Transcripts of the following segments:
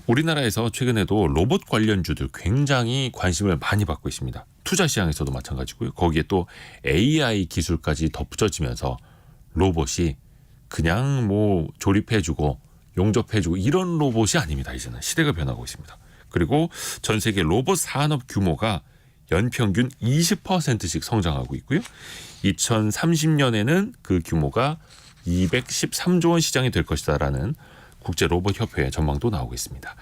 우리나라에서 최근에도 로봇 관련주들 굉장히 관심을 많이 받고 있습니다. 투자 시장에서도 마찬가지고요. 거기에 또 AI 기술까지 덧붙여지면서 로봇이 그냥 뭐 조립해주고 용접해주고 이런 로봇이 아닙니다. 이제는 시대가 변하고 있습니다. 그리고 전 세계 로봇 산업 규모가 연평균 20%씩 성장하고 있고요. 2030년에는 그 규모가 213조 원 시장이 될 것이다라는 국제 로봇 협회의 전망도 나오고 있습니다.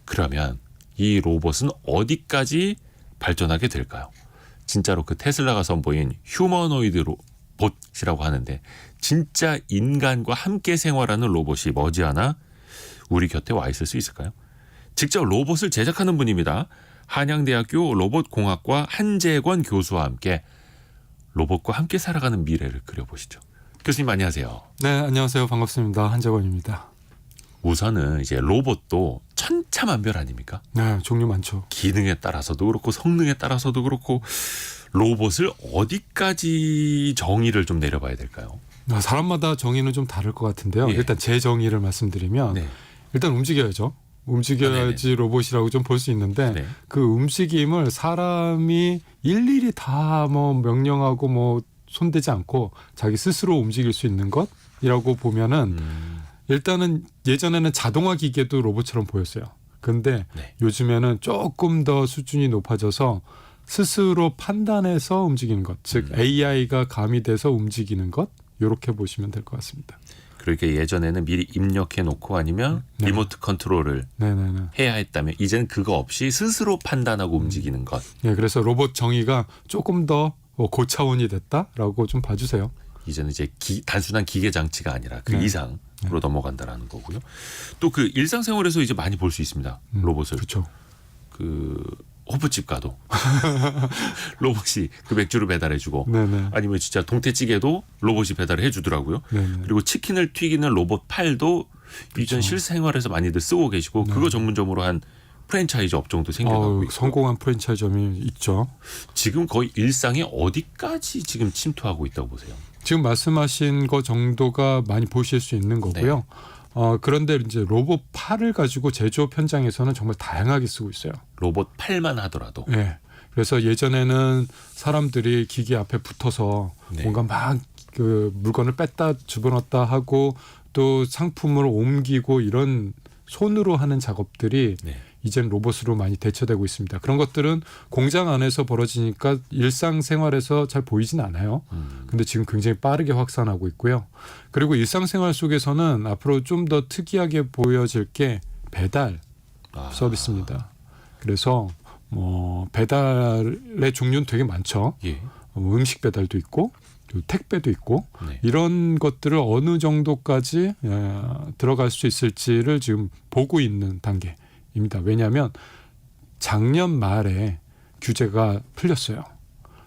그러면 이 로봇은 어디까지 발전하게 될까요? 진짜로 그 테슬라가 선보인 휴머노이드 로봇이라고 하는데 진짜 인간과 함께 생활하는 로봇이 머지않아 우리 곁에 와 있을 수 있을까요? 직접 로봇을 제작하는 분입니다. 한양대학교 로봇공학과 한재권 교수와 함께 로봇과 함께 살아가는 미래를 그려보시죠. 교수님 안녕하세요. 네, 안녕하세요. 반갑습니다. 한재권입니다. 우선은 이제 로봇도 천차만별 아닙니까? 네, 종류 많죠. 기능에 따라서도 그렇고 성능에 따라서도 그렇고 로봇을 어디까지 정의를 좀 내려봐야 될까요? 사람마다 정의는 좀 다를 것 같은데요. 예. 일단 제 정의를 말씀드리면 네. 일단 움직여야죠. 움직여야지 로봇이라고 좀 볼 수 있는데 네. 그 움직임을 사람이 일일이 다 뭐 명령하고 뭐 손대지 않고 자기 스스로 움직일 수 있는 것이라고 보면은 일단은 예전에는 자동화 기계도 로봇처럼 보였어요. 근데 네. 요즘에는 조금 더 수준이 높아져서 스스로 판단해서 움직이는 것, 즉 AI가 가미돼서 움직이는 것, 이렇게 보시면 될 것 같습니다. 그러니까 예전에는 미리 입력해 놓고 아니면 네. 리모트 컨트롤을 네네네. 해야 했다면 이제는 그거 없이 스스로 판단하고 움직이는 것. 네, 그래서 로봇 정의가 조금 더 고차원이 됐다라고 좀 봐주세요. 이제는 이제 단순한 기계 장치가 아니라 그 네. 이상으로 넘어간다라는 거고요. 또 그 일상생활에서 이제 많이 볼 수 있습니다. 로봇을. 그렇죠. 그 호프집 가도 로봇이 그 맥주를 배달해주고 네네. 아니면 진짜 동태찌개도 로봇이 배달을 해주더라고요. 네네. 그리고 치킨을 튀기는 로봇 팔도 이전 실생활에서 많이들 쓰고 계시고 네. 그거 전문점으로 한 프랜차이즈 업종도 생겨나고 있고 성공한 프랜차이즈점이 있죠. 지금 거의 일상에 어디까지 지금 침투하고 있다고 보세요? 지금 말씀하신 것 정도가 많이 보실 수 있는 거고요. 그런데 이제 로봇 팔을 가지고 제조업 현장에서는 정말 다양하게 쓰고 있어요. 로봇 팔만 하더라도. 네. 그래서 예전에는 사람들이 기계 앞에 붙어서 네. 뭔가 막 그 물건을 뺐다 집어넣었다 하고 또 상품을 옮기고 이런 손으로 하는 작업들이 네. 이제는 로봇으로 많이 대처되고 있습니다. 그런 것들은 공장 안에서 벌어지니까 일상생활에서 잘 보이진 않아요. 근데 지금 굉장히 빠르게 확산하고 있고요. 그리고 일상생활 속에서는 앞으로 좀 더 특이하게 보여질 게 배달 서비스입니다. 그래서 뭐 배달의 종류는 되게 많죠. 예. 음식 배달도 있고 그리고 택배도 있고 네. 이런 것들을 어느 정도까지 들어갈 수 있을지를 지금 보고 있는 단계입니다. 왜냐하면 작년 말에 규제가 풀렸어요.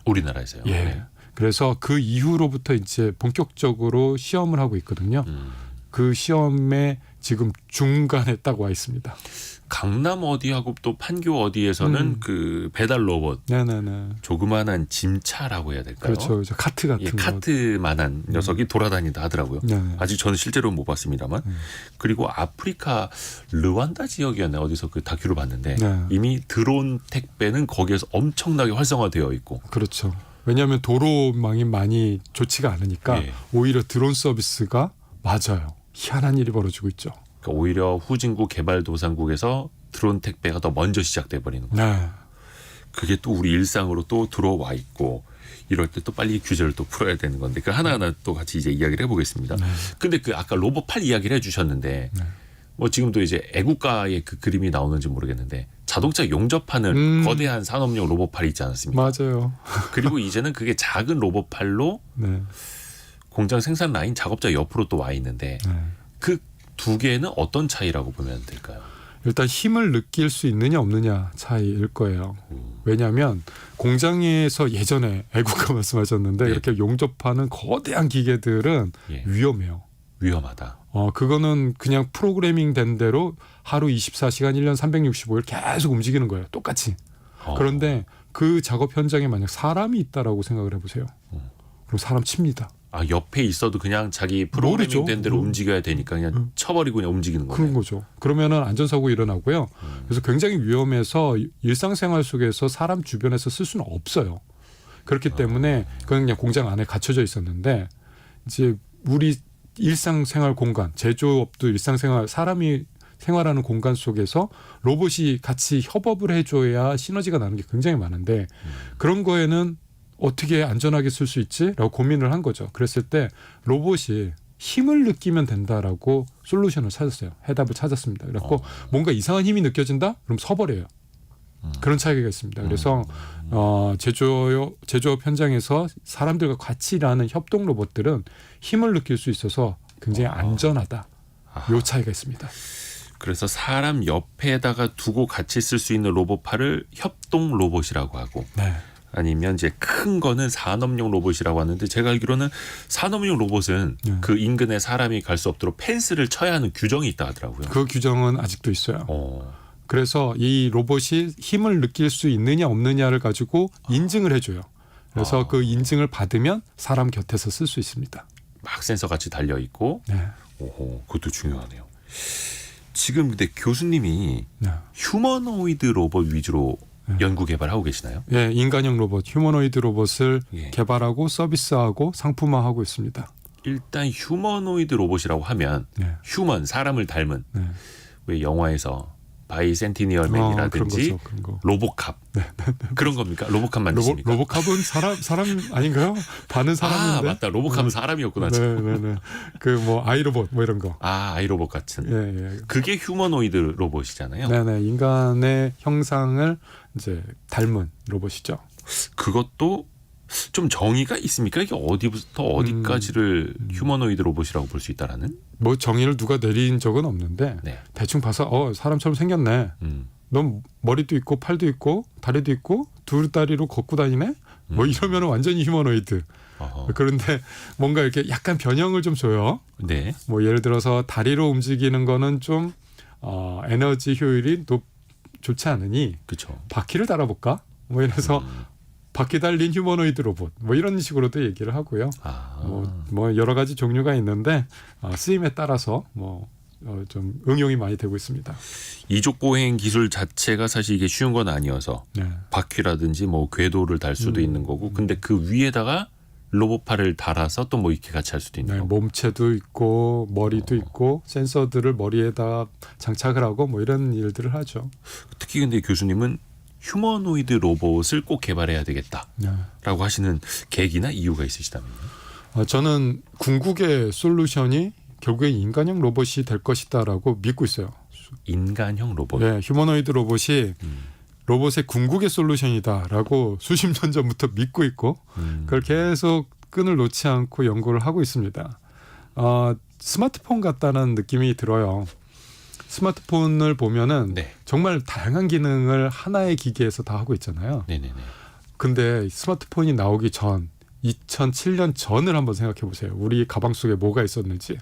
우리나라에서요. 예. 네. 그래서 그 이후로부터 이제 본격적으로 시험을 하고 있거든요. 그 시험에 지금 중간에 딱 와 있습니다. 강남 어디하고 또 판교 어디에서는 그 배달 로봇 네네네. 조그만한 짐차라고 해야 될까요? 그렇죠. 이제 카트 같은 예, 거. 카트만한 녀석이 돌아다닌다 하더라고요. 네네. 아직 저는 실제로는 못 봤습니다만. 그리고 아프리카 르완다 지역이었네 어디서 그 다큐를 봤는데 네. 이미 드론 택배는 거기에서 엄청나게 활성화되어 있고. 그렇죠. 왜냐하면 도로망이 많이 좋지가 않으니까 예. 오히려 드론 서비스가 맞아요. 희한한 일이 벌어지고 있죠. 그러니까 오히려 후진국 개발도상국에서 드론 택배가 더 먼저 시작돼 버리는 거예요. 네. 그게 또 우리 일상으로 또 들어와 있고 이럴 때 또 빨리 규제를 또 풀어야 되는 건데 그 하나하나 또 같이 이제 이야기를 해보겠습니다. 근데 그 아까 로봇 팔 이야기를 해주셨는데 뭐 지금도 이제 애국가의 그 그림이 나오는지 모르겠는데 자동차 용접하는 거대한 산업용 로봇 팔이 있지 않았습니까? 맞아요. 그리고 이제는 그게 작은 로봇 팔로 네. 공장 생산 라인 작업자 옆으로 또 와 있는데 네. 그 두 개는 어떤 차이라고 보면 될까요? 일단 힘을 느낄 수 있느냐 없느냐 차이일 거예요. 왜냐하면 공장에서 예전에 애국가 말씀하셨는데 네. 이렇게 용접하는 거대한 기계들은 예. 위험해요. 위험하다. 그거는 그냥 프로그래밍 된 대로 하루 24시간 1년 365일 계속 움직이는 거예요. 똑같이. 그런데 그 작업 현장에 만약 사람이 있다라고 생각을 해보세요. 그럼 사람 칩니다. 아, 옆에 있어도 그냥 자기 프로그래밍 된 대로 움직여야 되니까 그냥 쳐버리고 그냥 움직이는 거예요. 그런 거죠. 그러면은 안전사고 일어나고요. 그래서 굉장히 위험해서 일상생활 속에서 사람 주변에서 쓸 수는 없어요. 그렇기 때문에 그건 그냥 공장 안에 갇혀져 있었는데 이제 우리 일상생활 공간, 제조업도 일상생활 사람이 생활하는 공간 속에서 로봇이 같이 협업을 해줘야 시너지가 나는 게 굉장히 많은데 그런 거에는 어떻게 안전하게 쓸 수 있지라고 고민을 한 거죠. 그랬을 때 로봇이 힘을 느끼면 된다라고 솔루션을 찾았어요. 해답을 찾았습니다. 그래서 뭔가 이상한 힘이 느껴진다? 그럼 서버려요. 그런 차이가 있습니다. 그래서 제조업 현장에서 사람들과 같이 일하는 협동 로봇들은 힘을 느낄 수 있어서 굉장히 안전하다. 요 차이가 있습니다. 그래서 사람 옆에다가 두고 같이 쓸 수 있는 로봇팔을 협동 로봇이라고 하고 네. 아니면 이제 큰 거는 산업용 로봇이라고 하는데 제가 알기로는 산업용 로봇은 그 인근에 사람이 갈 수 없도록 펜스를 쳐야 하는 규정이 있다 하더라고요. 그 규정은 아직도 있어요. 그래서 이 로봇이 힘을 느낄 수 있느냐 없느냐를 가지고 인증을 해줘요. 그래서 그 인증을 받으면 사람 곁에서 쓸 수 있습니다. 막 센서 같이 달려 있고, 네. 오호, 그것도 중요하네요. 지금 근데 교수님이 네. 휴머노이드 로봇 위주로 연구 개발하고 계시나요? 예, 인간형 로봇, 휴머노이드 로봇을 예. 개발하고 서비스하고 상품화하고 있습니다. 일단 휴머노이드 로봇이라고 하면 네. 휴먼, 사람을 닮은 네. 왜 영화에서 바이센티니얼 그런 맨이라든지 거죠, 그런 거. 로보캅 그런 겁니까? 로보캅 만드십니까? 로봇캅은 사람 아닌가요? 반은 사람인데. 아 맞다, 로보캅은 사람이었구나. 네네네. 그 뭐 아이로봇 뭐 이런 거. 아 아이로봇 같은. 예. 그게 휴머노이드 로봇이잖아요. 네네. 인간의 형상을 이제 닮은 로봇이죠. 그것도 좀 정의가 있습니까? 이게 어디부터 어디까지를 휴머노이드 로봇이라고 볼 수 있다라는? 뭐 정의를 누가 내린 적은 없는데 네. 대충 봐서 사람처럼 생겼네. 넌 머리도 있고 팔도 있고 다리도 있고 두 다리로 걷고 다니네. 뭐 이러면 완전히 휴머노이드. 어허. 그런데 뭔가 이렇게 약간 변형을 좀 줘요. 네. 뭐 예를 들어서 다리로 움직이는 거는 좀 에너지 효율이 좋지 않으니 그렇죠. 바퀴를 달아볼까? 뭐 이래서 바퀴 달린 휴머노이드 로봇 뭐 이런 식으로도 얘기를 하고요. 뭐 여러 가지 종류가 있는데 쓰임에 따라서 좀 응용이 많이 되고 있습니다. 이족 보행 기술 자체가 사실 이게 쉬운 건 아니어서 네. 바퀴라든지 뭐 궤도를 달 수도 있는 거고, 근데 그 위에다가 로봇팔을 달아서 또 뭐 이렇게 같이 할 수도 있는 네, 거고. 몸체도 있고 머리도 있고 센서들을 머리에다 장착을 하고 뭐 이런 일들을 하죠. 특히 근데 교수님은 휴머노이드 로봇을 꼭 개발해야 되겠다라고 네. 하시는 계기나 이유가 있으시다면요? 저는 궁극의 솔루션이 결국에 인간형 로봇이 될 것이다라고 믿고 있어요. 인간형 로봇. 네, 휴머노이드 로봇이 로봇의 궁극의 솔루션이다라고 수십 년 전부터 믿고 있고 그걸 계속 끈을 놓지 않고 연구를 하고 있습니다. 스마트폰 같다는 느낌이 들어요. 스마트폰을 보면은 네. 정말 다양한 기능을 하나의 기기에서 다 하고 있잖아요. 네네네. 근데 스마트폰이 나오기 전 2007년 전을 한번 생각해 보세요. 우리 가방 속에 뭐가 있었는지.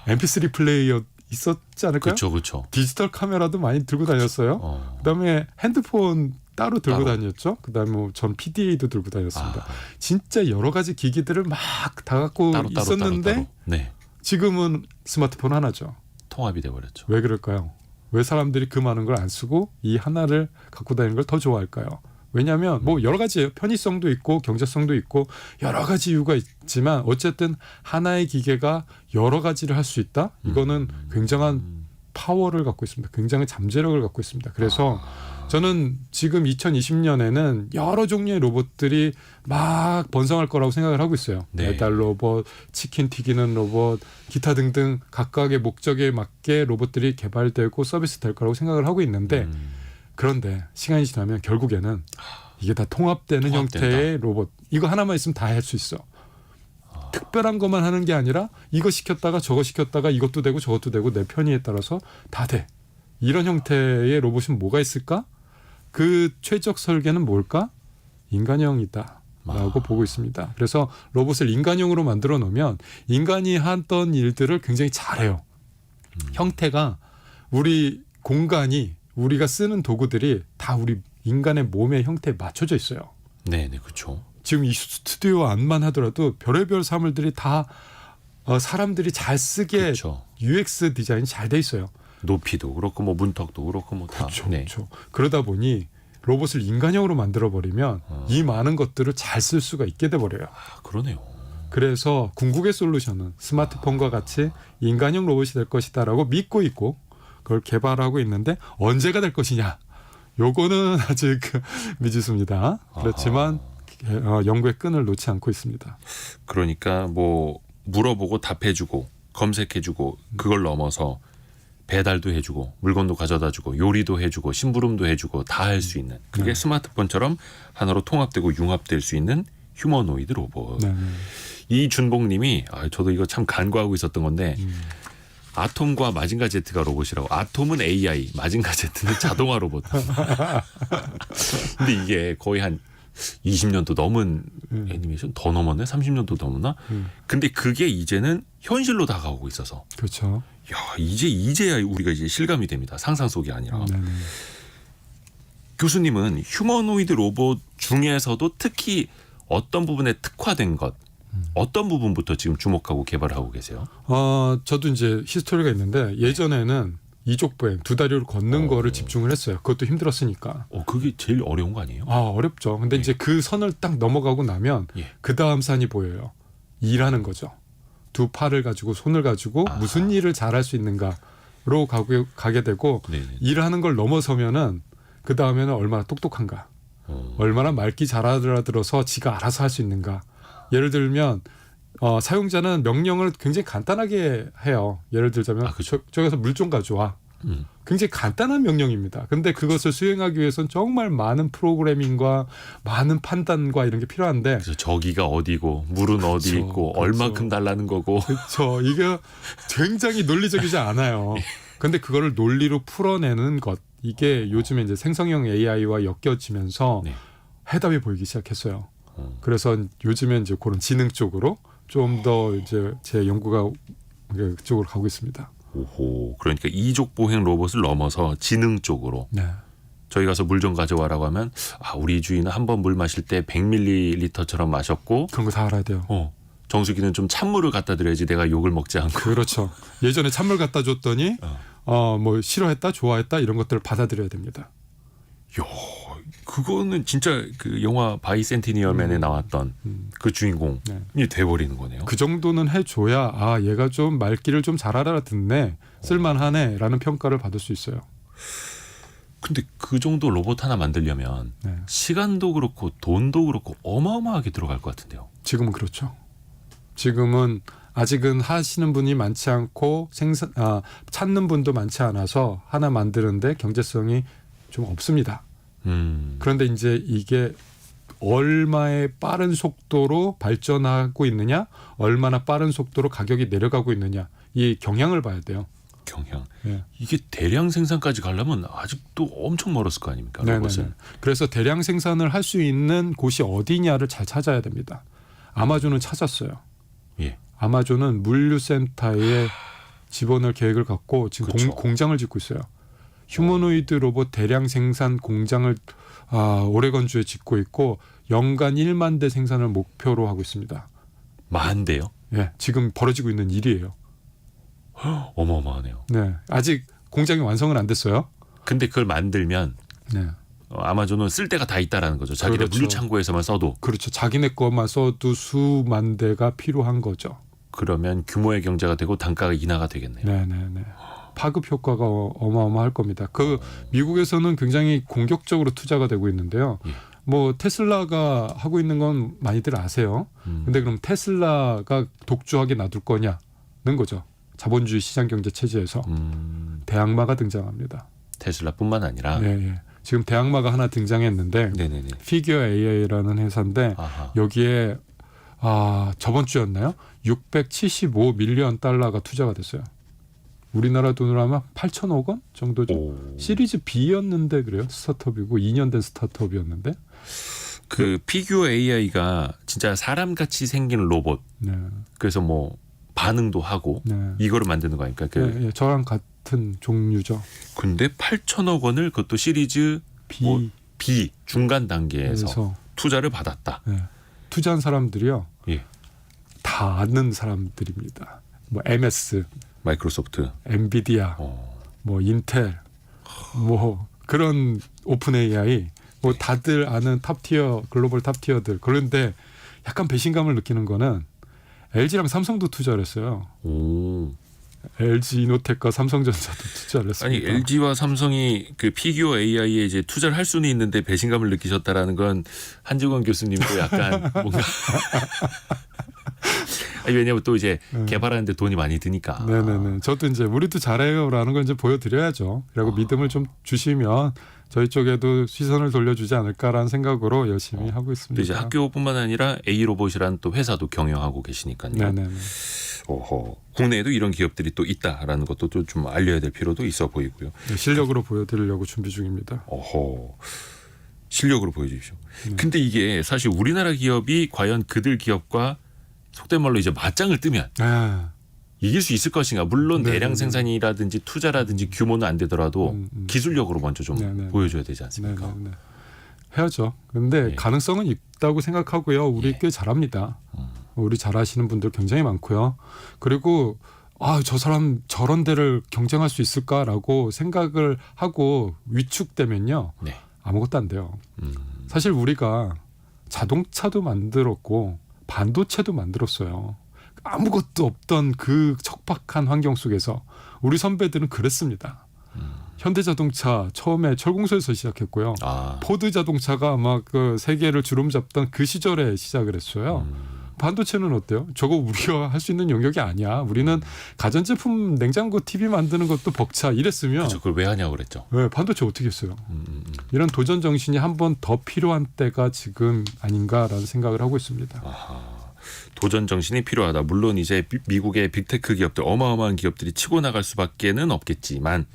MP3 플레이어 있었지 않을까요? 그렇죠. 디지털 카메라도 많이 들고 다녔어요. 그다음에 핸드폰 따로 들고 다녔죠. 그다음에 전 PDA도 들고 다녔습니다. 진짜 여러 가지 기기들을 막 다 갖고 있었는데 따로. 네. 지금은 스마트폰 하나죠. 통합이 돼버렸죠. 왜 그럴까요? 왜 사람들이 그 많은 걸 안 쓰고 이 하나를 갖고 다니는 걸 더 좋아할까요? 왜냐하면 뭐 여러 가지예요. 편의성도 있고 경제성도 있고 여러 가지 이유가 있지만 어쨌든 하나의 기계가 여러 가지를 할 수 있다. 이거는 굉장한 파워를 갖고 있습니다. 굉장한 잠재력을 갖고 있습니다. 그래서 저는 지금 2020년에는 여러 종류의 로봇들이 막 번성할 거라고 생각을 하고 있어요. 네. 배달 로봇, 치킨 튀기는 로봇, 기타 등등 각각의 목적에 맞게 로봇들이 개발되고 서비스 될 거라고 생각을 하고 있는데 그런데 시간이 지나면 결국에는 이게 다 통합되는 형태의 로봇. 이거 하나만 있으면 다 할 수 있어. 특별한 것만 하는 게 아니라 이거 시켰다가 저거 시켰다가 이것도 되고 저것도 되고 내 편의에 따라서 다 돼. 이런 형태의 로봇은 뭐가 있을까? 그 최적 설계는 뭘까? 인간형이다라고 보고 있습니다. 그래서 로봇을 인간형으로 만들어 놓으면 인간이 하던 일들을 굉장히 잘해요. 형태가 우리 공간이 우리가 쓰는 도구들이 다 우리 인간의 몸의 형태에 맞춰져 있어요. 네네, 그렇죠. 지금 이 스튜디오 안만 하더라도 별의별 사물들이 다 사람들이 잘 쓰게 그렇죠. UX 디자인이 잘 돼 있어요. 높이도 그렇고 뭐 문턱도 그렇고 뭐 다. 그렇죠. 그렇죠. 그러다 보니 로봇을 인간형으로 만들어 버리면 이 많은 것들을 잘 쓸 수가 있게 돼 버려요. 아, 그러네요. 그래서 궁극의 솔루션은 스마트폰과 같이 인간형 로봇이 될 것이다라고 믿고 있고 그걸 개발하고 있는데 언제가 될 것이냐? 요거는 아직 미지수입니다. 그렇지만 연구의 끈을 놓지 않고 있습니다. 그러니까 뭐 물어보고 답해주고 검색해주고 그걸 넘어서 배달도 해주고 물건도 가져다주고 요리도 해주고 심부름도 해주고 다 할 수 있는 그게 스마트폰처럼 하나로 통합되고 융합될 수 있는 휴머노이드 로봇. 네. 이준봉님이 저도 이거 참 간과하고 있었던 건데 아톰과 마징가 Z가 로봇이라고. 아톰은 AI, 마징가 Z는 자동화 로봇. 근데 이게 거의 한 20년도 넘은 애니메이션 더 넘었네? 30년도 넘었나? 근데 그게 이제는 현실로 다가오고 있어서 그렇죠. 야, 이제야 우리가 이제 실감이 됩니다. 상상 속이 아니라. 네네. 교수님은 휴머노이드 로봇 중에서도 특히 어떤 부분에 특화된 것, 어떤 부분부터 지금 주목하고 개발하고 계세요? 저도 이제 히스토리가 있는데 예전에는 이족보행 두 다리로 걷는 거를 집중을 했어요. 그것도 힘들었으니까. 그게 제일 어려운 거 아니에요? 어렵죠. 근데 이제 그 선을 딱 넘어가고 나면 예. 그 다음 산이 보여요. 일하는 거죠. 두 팔을 가지고 손을 가지고 무슨 일을 잘할 수 있는가로 가게 되고 네네. 일하는 걸 넘어서면은 그 다음에는 얼마나 똑똑한가, 얼마나 말귀 잘 알아들어서 지가 알아서 할 수 있는가. 예를 들면 사용자는 명령을 굉장히 간단하게 해요. 예를 들자면 그렇죠. 저기서 물 좀 가져와. 굉장히 간단한 명령입니다. 근데 그것을 수행하기 위해서는 정말 많은 프로그래밍과 많은 판단과 이런 게 필요한데 그래서 저기가 어디고 물은 어디 그렇죠, 있고 그렇죠. 얼만큼 달라는 거고. 그렇죠. 이게 굉장히 논리적이지 않아요. 근데 그거를 논리로 풀어내는 것 이게 요즘에 이제 생성형 AI와 엮여지면서 네. 해답이 보이기 시작했어요. 그래서 요즘에 이제 그런 지능 쪽으로 좀 더 이제 제 연구가 그쪽으로 가고 있습니다. 오호. 그러니까 이족 보행 로봇을 넘어서 지능 쪽으로. 네. 저희 가서 물 좀 가져와라고 하면 우리 주인은 한 번 물 마실 때 100ml처럼 마셨고 그런 거 다 알아야 돼요. 정수기는 좀 찬물을 갖다 드려야지 내가 욕을 먹지 않고. 그렇죠. 예전에 찬물 갖다 줬더니 뭐 싫어했다, 좋아했다 이런 것들을 받아들여야 됩니다. 야, 그거는 진짜 그 영화 바이센티니얼맨에 나왔던 그 주인공이 돼버리는 거네요. 그 정도는 해줘야 얘가 좀 말귀를 좀 잘 알아듣네, 쓸만하네라는 평가를 받을 수 있어요. 근데 그 정도 로봇 하나 만들려면 시간도 그렇고 돈도 그렇고 어마어마하게 들어갈 것 같은데요. 지금은 그렇죠. 지금은 아직은 하시는 분이 많지 않고 찾는 분도 많지 않아서 하나 만드는데 경제성이 좀 없습니다. 그런데 이제 이게 얼마의 빠른 속도로 발전하고 있느냐, 얼마나 빠른 속도로 가격이 내려가고 있느냐, 이 경향을 봐야 돼요. 경향. 네. 이게 대량 생산까지 가려면 아직도 엄청 멀었을 거 아닙니까? 로봇은. 그래서 대량 생산을 할 수 있는 곳이 어디냐를 잘 찾아야 됩니다. 아마존은 찾았어요. 예. 아마존은 물류센터에 집어넣을 계획을 갖고 지금 그렇죠. 공장을 짓고 있어요. 휴머노이드 로봇 대량 생산 공장을 오레건주에 짓고 있고 연간 1만 대 생산을 목표로 하고 있습니다. 만 대요? 예, 지금 벌어지고 있는 일이에요. 어마어마하네요. 네, 아직 공장이 완성은 안 됐어요. 근데 그걸 만들면 네, 아마존은 쓸 데가 다 있다라는 거죠. 자기네 그렇죠. 물류 창고에서만 써도. 그렇죠. 자기네 것만 써도 수만 대가 필요한 거죠. 그러면 규모의 경제가 되고 단가가 인하가 되겠네요. 네. 파급 효과가 어마어마할 겁니다. 미국에서는 굉장히 공격적으로 투자가 되고 있는데요. 뭐 테슬라가 하고 있는 건 많이들 아세요. 근데 그럼 테슬라가 독주하게 놔둘 거냐는 거죠. 자본주의 시장 경제 체제에서 대악마가 등장합니다. 테슬라뿐만 아니라. 네. 지금 대악마가 하나 등장했는데 네네네. 피규어 AI라는 회사인데 여기에 저번 주였나요? 675밀리언 달러가 투자가 됐어요. 우리나라 돈으로 하면 8천억 원 정도죠. 시리즈 B였는데 그래요. 스타트업이고 2년 된 스타트업이었는데. 그 피규어 AI가 진짜 사람같이 생긴 로봇. 네. 그래서 뭐 반응도 하고 이거를 만드는 거 아닙니까? 네, 저랑 같은 종류죠. 근데 8천억 원을 그것도 시리즈 B 중간 단계에서 투자를 받았다. 네. 투자한 사람들이요. 예. 다 아는 사람들입니다. 뭐 MS, 마이크로소프트. 엔비디아, 뭐 인텔, 뭐 그런 오픈 AI, 뭐 다들 아는 탑티어 글로벌 탑티어들. 그런데 약간 배신감을 느끼는 거는 LG랑 삼성도 투자를 했어요. 오. LG 이노텍과 삼성전자도 투자를 아니 했습니다. LG와 삼성이 그 피규어 AI에 이제 투자를 할 수는 있는데 배신감을 느끼셨다라는 건 한직원 교수님도 약간 뭔가 아니, 왜냐하면 또 이제 개발하는데 돈이 많이 드니까. 네네네. 저도 이제 우리도 잘해요라는 걸 이제 보여드려야죠. 그리고 믿음을 좀 주시면 저희 쪽에도 시선을 돌려주지 않을까라는 생각으로 열심히 하고 또 있습니다. 이제 학교뿐만 아니라 A 로봇이라는 또 회사도 경영하고 계시니까요. 네네네. 오호. 국내에도 이런 기업들이 또 있다라는 것도 또 좀 알려야 될 필요도 있어 보이고요. 네, 실력으로 보여드리려고 준비 중입니다. 어허. 실력으로 보여주십시오. 근데 이게 사실 우리나라 기업이 과연 그들 기업과 속된 말로 이제 맞짱을 뜨면 아, 이길 수 있을 것인가. 물론 네네네. 대량 생산이라든지 투자라든지 규모는 안 되더라도 기술력으로 먼저 좀 네네네. 보여줘야 되지 않습니까? 네네네. 해야죠. 근데 예. 가능성은 있다고 생각하고요. 우리 예. 꽤 잘합니다. 우리 잘하시는 분들 굉장히 많고요. 그리고 저 사람 저런 데를 경쟁할 수 있을까라고 생각을 하고 위축되면요. 네. 아무것도 안 돼요. 사실 우리가 자동차도 만들었고 반도체도 만들었어요. 아무것도 없던 그 척박한 환경 속에서 우리 선배들은 그랬습니다. 현대자동차 처음에 철공소에서 시작했고요. 아. 포드 자동차가 아마 그 세계를 주름잡던 그 시절에 시작을 했어요. 반도체는 어때요? 저거 우리가 할 수 있는 영역이 아니야. 우리는 가전제품 냉장고 TV 만드는 것도 벅차 이랬으면 그렇죠. 그걸 왜 하냐고 그랬죠. 네, 반도체 어떻게 했어요? 이런 도전 정신이 한 번 더 필요한 때가 지금 아닌가라는 생각을 하고 있습니다. 아하. 도전 정신이 필요하다. 물론 이제 미국의 빅테크 기업들 어마어마한 기업들이 치고 나갈 수밖에는 없겠지만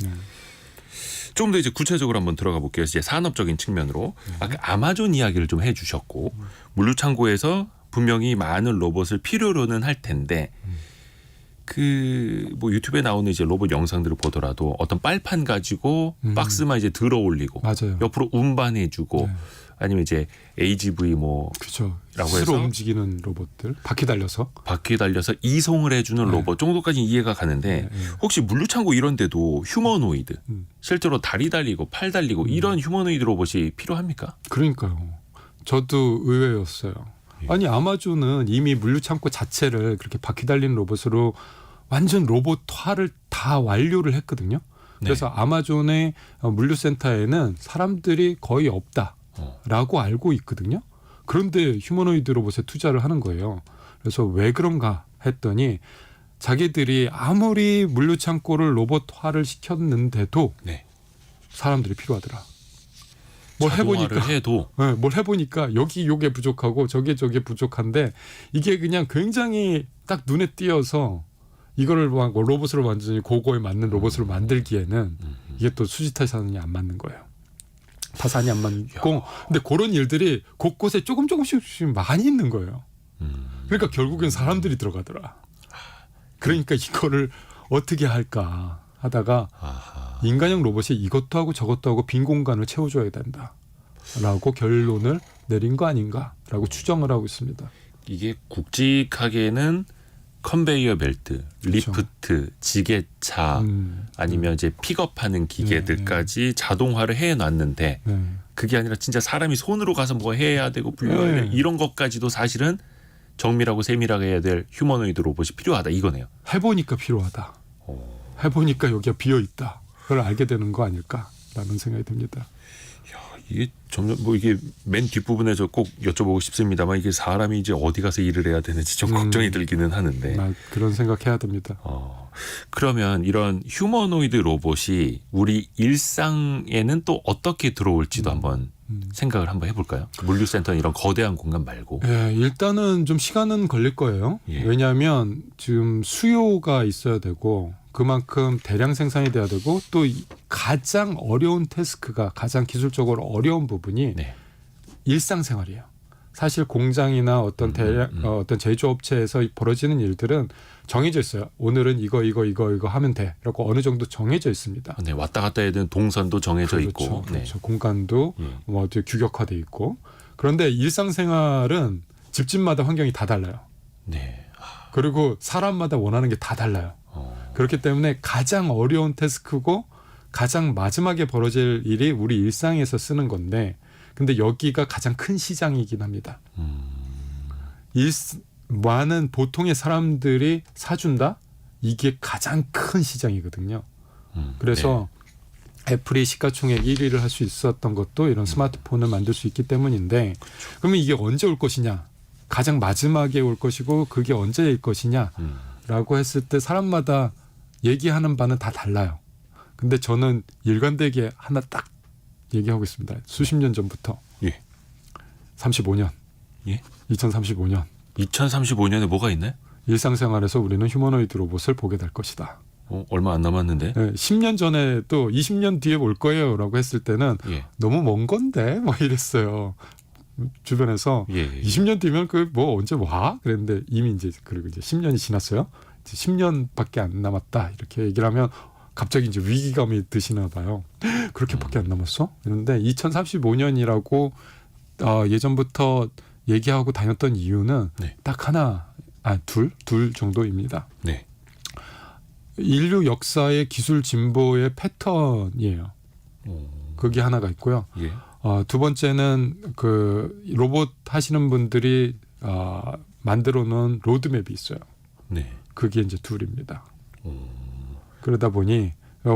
좀 더 이제 구체적으로 한번 들어가 볼게요. 이제 산업적인 측면으로 아까 아마존 이야기를 좀 해주셨고 물류창고에서 분명히 많은 로봇을 필요로는 할 텐데 그 뭐 유튜브에 나오는 이제 로봇 영상들을 보더라도 어떤 빨판 가지고 박스만 이제 들어 올리고 맞아요. 옆으로 운반해주고 네. 아니면 이제 AGV 뭐 그렇죠. 라고 스스로 해서 움직이는 로봇들 바퀴 달려서 바퀴에 달려서 이송을 해주는 로봇 정도까지 이해가 가는데 혹시 물류창고 이런 데도 휴머노이드 실제로 다리 달리고 팔 달리고 이런 휴머노이드 로봇이 필요합니까? 그러니까요. 저도 의외였어요. 아니 아마존은 이미 물류창고 자체를 그렇게 바퀴 달리는 로봇으로 완전 로봇화를 다 완료를 했거든요. 그래서 아마존의 물류센터에는 사람들이 거의 없다라고 알고 있거든요. 그런데 휴머노이드 로봇에 투자를 하는 거예요. 그래서 왜 그런가 했더니 자기들이 아무리 물류창고를 로봇화를 시켰는데도 네. 사람들이 필요하더라. 뭘 자동화를 해보니까 해도 네, 뭘 해보니까 여기 요게 부족하고 저게 저게 부족한데 이게 그냥 굉장히 딱 눈에 띄어서 이거를 막 로봇으로 완전히 그거에 맞는 로봇으로 만들기에는 이게 또 수지 타산이 안 맞는 거예요. 타산이 안 맞고 근데 그런 일들이 곳곳에 조금씩 많이 있는 거예요. 그러니까 결국엔 사람들이 들어가더라. 그러니까 이거를 어떻게 할까 하다가 인간형 로봇이 이것도 하고 저것도 하고 빈 공간을 채워줘야 된다라고 결론을 내린 거 아닌가라고 추정을 하고 있습니다. 이게 굵직하게는 컨베이어 벨트, 그렇죠. 리프트, 지게차 아니면 이제 픽업하는 기계들까지 자동화를 해놨는데 네. 그게 아니라 진짜 사람이 손으로 가서 뭐 해야 되고 불러야 돼 이런 것까지도 사실은 정밀하고 세밀하게 해야 될 휴머노이드 로봇이 필요하다 이거네요. 해보니까 필요하다. 해보니까 여기가 비어 있다. 그걸 알게 되는 거 아닐까라는 생각이 듭니다. 이게 점점 뭐 이게 맨 뒷부분에서 꼭 여쭤보고 싶습니다만 이게 사람이 이제 어디 가서 일을 해야 되는지 좀 걱정이 들기는 하는데. 그런 생각해야 됩니다. 그러면 이런 휴머노이드 로봇이 우리 일상에는 또 어떻게 들어올지도 한번 생각을 한번 해볼까요? 물류센터 이런 거대한 공간 말고. 예, 일단은 좀 시간은 걸릴 거예요. 예. 왜냐하면 지금 수요가 있어야 되고 그만큼 대량 생산이 돼야 되고 또 가장 어려운 태스크가 가장 기술적으로 어려운 부분이 네. 일상생활이에요. 사실 공장이나 어떤 어떤 제조업체에서 벌어지는 일들은 정해져 있어요. 오늘은 이거 하면 돼. 라고 어느 정도 정해져 있습니다. 네, 왔다 갔다 해야 되는 동선도 정해져 그렇죠, 있고. 그렇죠. 공간도 예. 뭐 어떻게 규격화돼 있고. 그런데 일상생활은 집집마다 환경이 다 달라요. 네. 그리고 사람마다 원하는 게 다 달라요. 그렇기 때문에 가장 어려운 태스크고 가장 마지막에 벌어질 일이 우리 일상에서 쓰는 건데, 근데 여기가 가장 큰 시장이긴 합니다. 많은 보통의 사람들이 사준다? 이게 가장 큰 시장이거든요. 그래서 애플이 시가총액 1위를 할 수 있었던 것도 이런 스마트폰을 만들 수 있기 때문인데, 그러면 이게 언제 올 것이냐? 가장 마지막에 올 것이고 그게 언제일 것이냐라고 했을 때 사람마다 얘기하는 바는 다 달라요. 근데 저는 일관되게 하나 딱 얘기하고 있습니다. 수십 년 전부터. 예. 35년. 예? 2035년. 2035년에 뭐가 있나요? 일상생활에서 우리는 휴머노이드 로봇을 보게 될 것이다. 얼마 안 남았는데. 10년 전에 또 20년 뒤에 올 거예요라고 했을 때는 예. 너무 먼 건데 막 이랬어요. 주변에서 예. 20년 뒤면 그 뭐 언제 와? 그랬는데 이미 이제 그리고 이제 10년이 지났어요. 이제 10년밖에 안 남았다 이렇게 얘기를 하면 갑자기 이제 위기감이 드시나 봐요. 그렇게밖에 안 남았어? 그런데 2035년이라고 예전부터 얘기하고 다녔던 이유는 네. 딱 하나, 둘 정도입니다. 네. 인류 역사의 기술 진보의 패턴이에요. 그게 하나가 있고요. 예. 두 번째는 그 로봇 하시는 분들이 만들어 놓은 로드맵이 있어요. 네. 그게 이제 둘입니다. 그러다 보니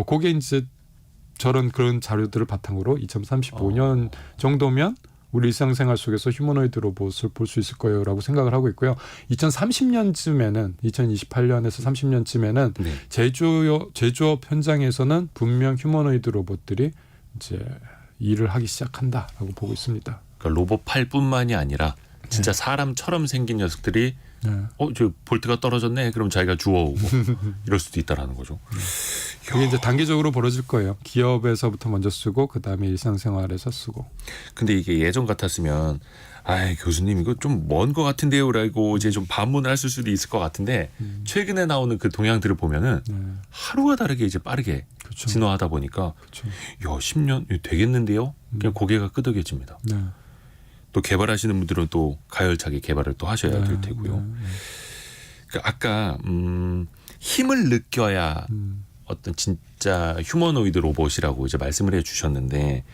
그게 이제 그런 자료들을 바탕으로 2035년 정도면 우리 일상생활 속에서 휴머노이드 로봇을 볼 수 있을 거예요라고 생각을 하고 있고요. 2030년쯤에는 2028년에서 30년쯤에는 네. 제조업 현장에서는 분명 휴머노이드 로봇들이 이제 일을 하기 시작한다라고 보고 있습니다. 그러니까 로봇 팔뿐만이 아니라 진짜 사람처럼 생긴 녀석들이 저 볼트가 떨어졌네. 그럼 자기가 주워오고 이럴 수도 있다라는 거죠. 그게 이제 단계적으로 벌어질 거예요. 기업에서부터 먼저 쓰고 그 다음에 일상생활에서 쓰고. 근데 이게 예전 같았으면 교수님 이거 좀 먼 것 같은데요라고 이제 좀 반문을 했을 수도 있을 것 같은데 최근에 나오는 그 동향들을 보면은 하루가 다르게 이제 빠르게 그렇죠. 진화하다 보니까 그렇죠. 10년 되겠는데요? 그냥 고개가 끄덕여집니다. 네. 또 개발하시는 분들은 또 가열차게 개발을 또 하셔야 될 테고요. 그러니까 아까 힘을 느껴야 어떤 진짜 휴머노이드 로봇이라고 이제 말씀을 해주셨는데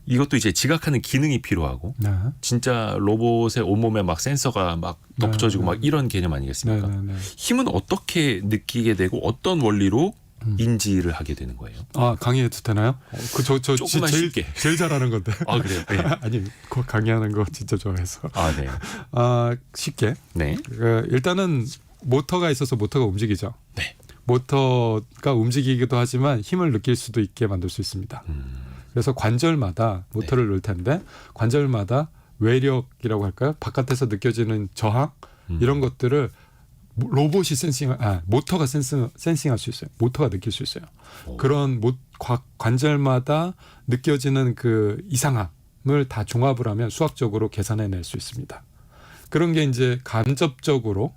이것도 이제 지각하는 기능이 필요하고 네. 진짜 로봇의 온몸에 막 센서가 막 덮쳐지고 막 이런 개념 아니겠습니까? 네. 힘은 어떻게 느끼게 되고 어떤 원리로 인지를 하게 되는 거예요? 강의해도 되나요? 저 조금만 쉽게. 제일 잘하는 건데. 그래요? 네. 아니, 그 강의하는 거 진짜 좋아해서. 네. 쉽게. 네. 일단은 모터가 있어서 모터가 움직이죠. 네. 모터가 움직이기도 하지만 힘을 느낄 수도 있게 만들 수 있습니다. 그래서 관절마다 모터를 넣을 텐데 관절마다 외력이라고 할까요? 바깥에서 느껴지는 저항 이런 것들을 로봇이 모터가 센싱할 수 있어요. 모터가 느낄 수 있어요. 그런 관절마다 느껴지는 그 이상함을 다 종합을 하면 수학적으로 계산해낼 수 있습니다. 그런 게 이제 간접적으로